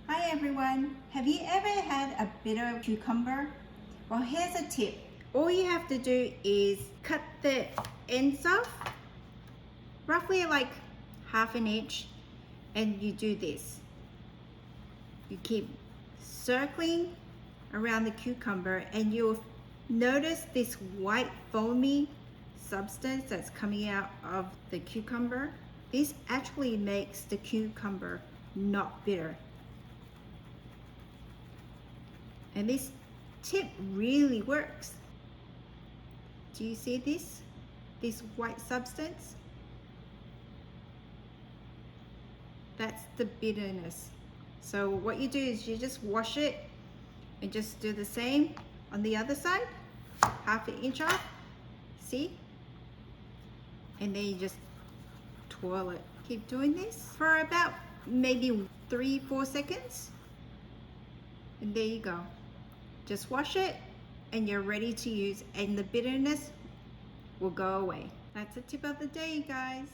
Hi everyone, have you ever had a bitter cucumber? Well, here's a tip. All you have to do is cut the ends off, roughly like half an inch, and you do this. You keep circling around the cucumber and you'll notice this white foamy substance that's coming out of the cucumber. This actually makes the cucumber not bitter. And this tip really works. Do you see this? This white substance? That's the bitterness. So what you do is you just wash it and just do the same on the other side, half an inch off, see? And then you just twirl it. Keep doing this for about maybe 3-4 seconds. And there you go. Just wash it and you're ready to use, and the bitterness will go away. That's a tip of the day, guys.